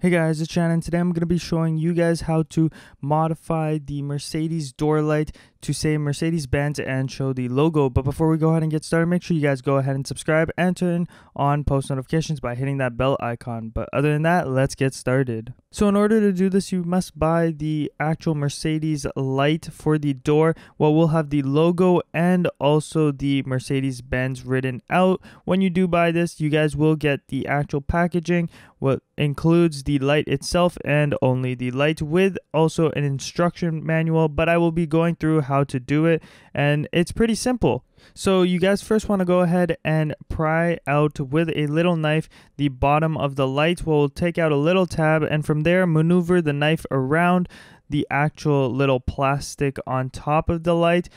Hey guys, it's Shaan, and today I'm going to be showing you guys how to modify the Mercedes door light to say Mercedes Benz and show the logo. But before we go ahead and get started, make sure you guys go ahead and subscribe and turn on post notifications by hitting that bell icon. But other than that, let's get started. So in order to do this, you must buy the actual Mercedes light for the door. Well, we'll have the logo and also the Mercedes Benz written out. When you do buy this, you guys will get the actual packaging, what includes the light itself and only the light, with also an instruction manual, but I will be going through how to do it, and it's pretty simple. So you guys first want to go ahead and pry out with a little knife the bottom of the light. We'll take out a little tab, and from there maneuver the knife around the actual little plastic on top of the light.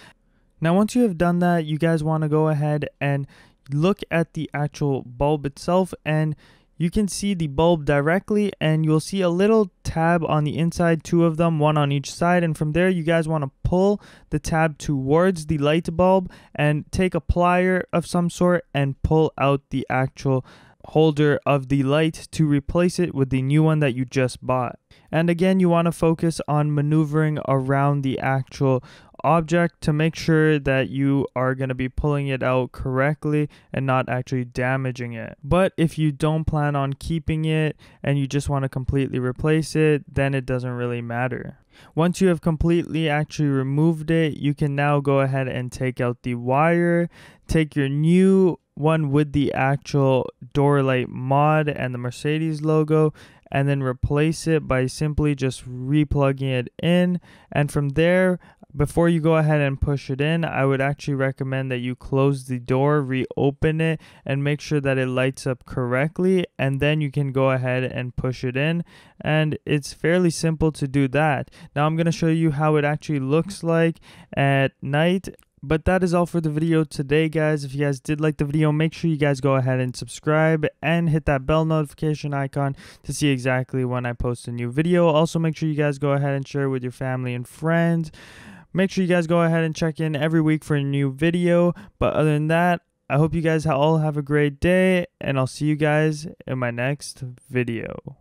Now once you have done that, you guys want to go ahead and look at the actual bulb itself, and you can see the bulb directly, and you'll see a little tab on the inside, two of them, one on each side, and from there you guys want to pull the tab towards the light bulb and take a plier of some sort and pull out the actual holder of the light to replace it with the new one that you just bought. And again, you want to focus on maneuvering around the actual object to make sure that you are going to be pulling it out correctly and not actually damaging it. But if you don't plan on keeping it and you just want to completely replace it, then it doesn't really matter. Once you have completely actually removed it, you can now go ahead and take out the wire, take your new one with the actual door light mod and the Mercedes logo, and then replace it by simply just replugging it in. And from there, before you go ahead and push it in, I would actually recommend that you close the door, reopen it, and make sure that it lights up correctly, and then you can go ahead and push it in. And it's fairly simple to do that. Now I'm going to show you how it actually looks like at night. But that is all for the video today, guys. If you guys did like the video, make sure you guys go ahead and subscribe and hit that bell notification icon to see exactly when I post a new video. Also, make sure you guys go ahead and share it with your family and friends. Make sure you guys go ahead and check in every week for a new video. But other than that, I hope you guys all have a great day, and I'll see you guys in my next video.